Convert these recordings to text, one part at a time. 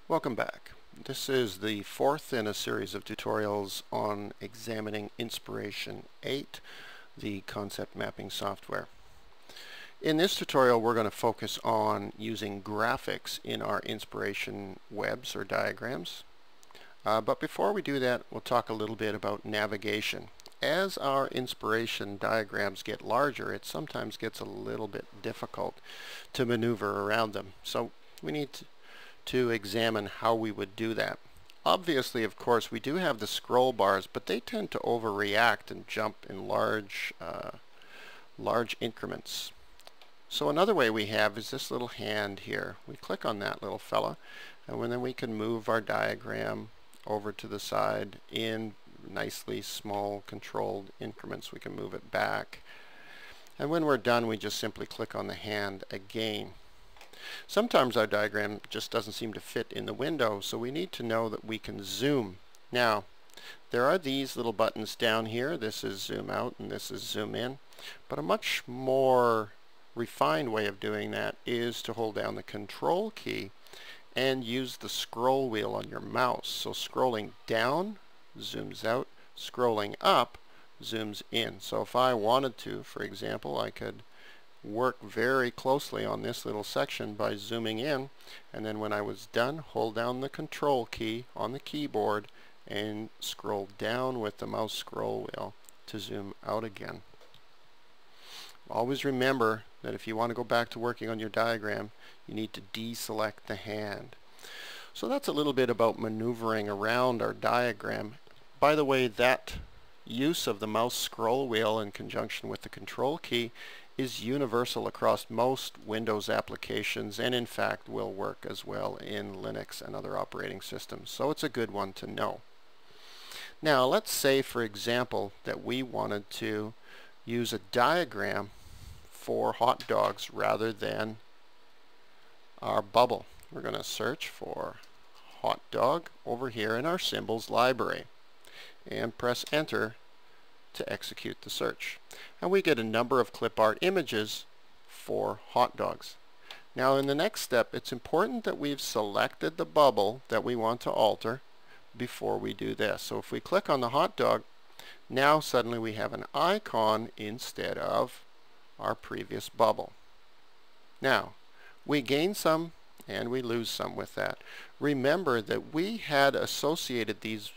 Welcome back. This is the fourth in a series of tutorials on examining Inspiration 8, the concept mapping software. In this tutorial we're going to focus on using graphics in our Inspiration webs or diagrams. But before we do that, we'll talk a little bit about navigation. As our Inspiration diagrams get larger, it sometimes gets a little bit difficult to maneuver around them. So we need to examine how we would do that. Obviously, of course, we do have the scroll bars, but they tend to overreact and jump in large increments. So another way we have is this little hand here. We click on that little fella, and then we can move our diagram over to the side in nicely small controlled increments. We can move it back, and when we're done we just simply click on the hand again. Sometimes our diagram just doesn't seem to fit in the window, so we need to know that we can zoom. Now, there are these little buttons down here. This is zoom out and this is zoom in. But a much more refined way of doing that is to hold down the control key and use the scroll wheel on your mouse. So scrolling down zooms out, scrolling up zooms in. So if I wanted to, for example, I could work very closely on this little section by zooming in, and then when I was done, hold down the control key on the keyboard and scroll down with the mouse scroll wheel to zoom out again. Always remember that if you want to go back to working on your diagram, you need to deselect the hand. So that's a little bit about maneuvering around our diagram. By the way, that use of the mouse scroll wheel in conjunction with the control key is universal across most Windows applications, and in fact will work as well in Linux and other operating systems. So it's a good one to know. Now let's say, for example, that we wanted to use a diagram for hot dogs rather than our bubble. We're going to search for hot dog over here in our symbols library and press enter to execute the search. And we get a number of clip art images for hot dogs. Now in the next step, it's important that we've selected the bubble that we want to alter before we do this. So if we click on the hot dog, now suddenly we have an icon instead of our previous bubble. Now we gain some and we lose some with that. Remember that we had associated these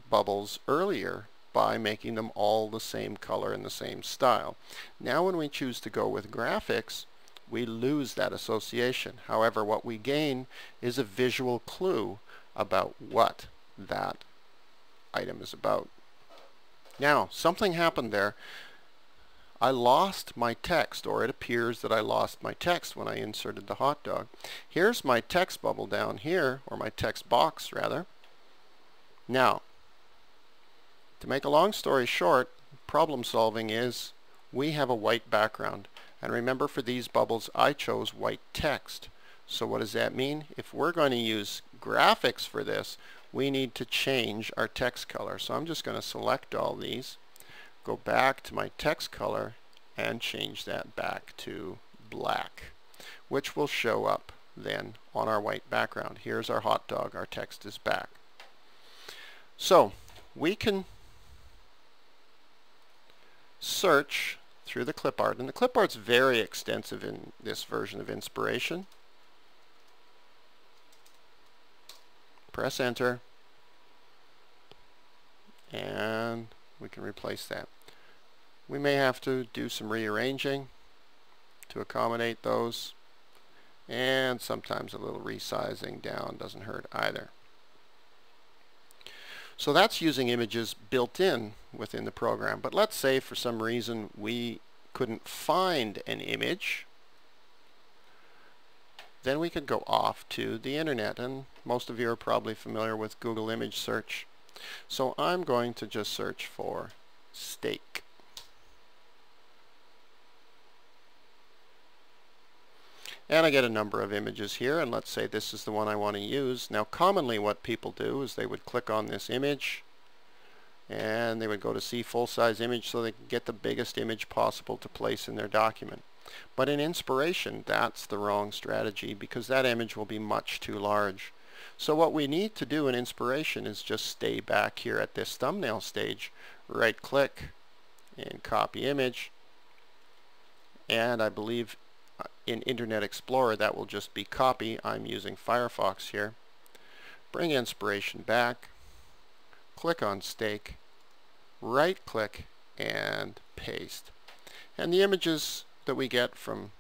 bubbles earlier by making them all the same color and the same style. Now when we choose to go with graphics, we lose that association. However, what we gain is a visual clue about what that item is about. Now, something happened there. I lost my text, or it appears that I lost my text when I inserted the hot dog. Here's my text bubble down here, or my text box rather. Now, to make a long story short, problem solving is we have a white background. And remember, for these bubbles I chose white text. So what does that mean? If we're going to use graphics for this, we need to change our text color. So I'm just going to select all these, go back to my text color and change that back to black, which will show up then on our white background. Here's our hot dog, our text is back. So we can search through the clip art, and the clip art's very extensive in this version of Inspiration. Press enter and we can replace that. We may have to do some rearranging to accommodate those, and sometimes a little resizing down doesn't hurt either. So that's using images built in within the program. But let's say for some reason we couldn't find an image. Then we could go off to the internet, and most of you are probably familiar with Google image search. So I'm going to just search for steak. And I get a number of images here, and let's say this is the one I want to use. Now commonly what people do is they would click on this image and they would go to see full-size image so they can get the biggest image possible to place in their document. But in Inspiration, that's the wrong strategy, because that image will be much too large. So what we need to do in Inspiration is just stay back here at this thumbnail stage, right click and copy image, and I believe in Internet Explorer that will just be copy. I'm using Firefox here. Bring Inspiration back, click on Stake, right click and paste. And the images that we get from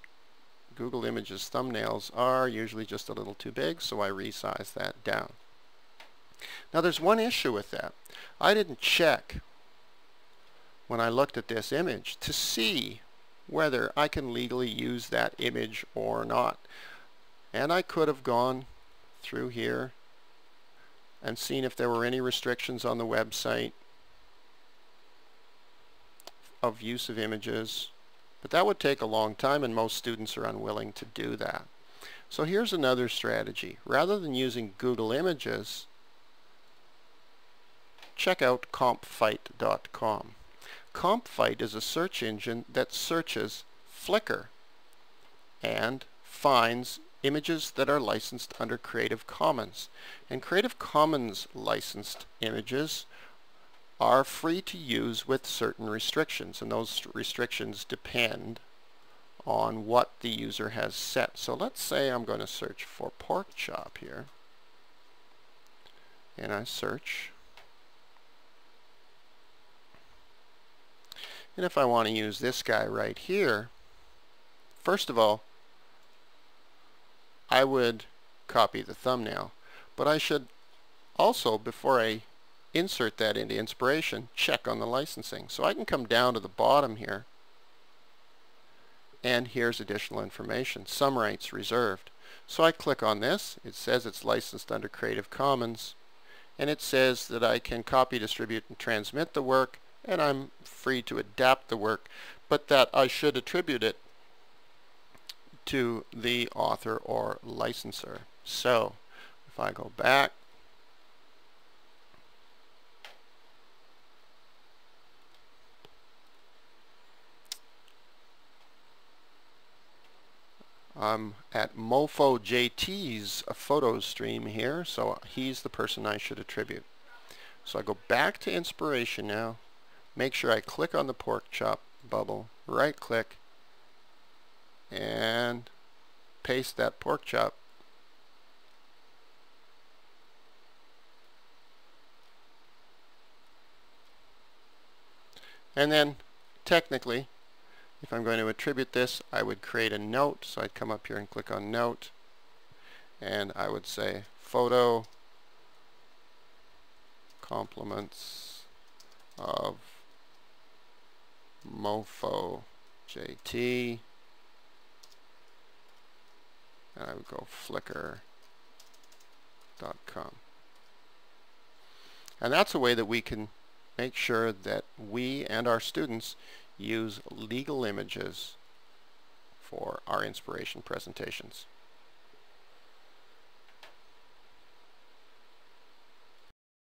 Google Images thumbnails are usually just a little too big, so I resize that down. Now there's one issue with that. I didn't check when I looked at this image to see whether I can legally use that image or not. And I could have gone through here and seen if there were any restrictions on the website of use of images, but that would take a long time and most students are unwilling to do that. So here's another strategy. Rather than using Google Images, check out compfight.com. Compfight is a search engine that searches Flickr and finds images that are licensed under Creative Commons. And Creative Commons licensed images are free to use with certain restrictions, and those restrictions depend on what the user has set. So let's say I'm going to search for pork chop here, and I search. And if I want to use this guy right here, first of all, I would copy the thumbnail, but I should also, before I insert that into Inspiration, check on the licensing. So I can come down to the bottom here, and here's additional information. Some rights reserved. So I click on this. It says it's licensed under Creative Commons, and it says that I can copy, distribute, and transmit the work, and I'm free to adapt the work, but that I should attribute it to the author or licensor. So if I go back, I'm at Mofo JT's photo stream here, so he's the person I should attribute. So I go back to Inspiration now, make sure I click on the pork chop bubble, right click, and paste that pork chop. And then technically, if I'm going to attribute this, I would create a note. So I'd come up here and click on Note, and I would say photo compliments of Mofo JT, and I would go flickr.com. And that's a way that we can make sure that we and our students use legal images for our Inspiration presentations.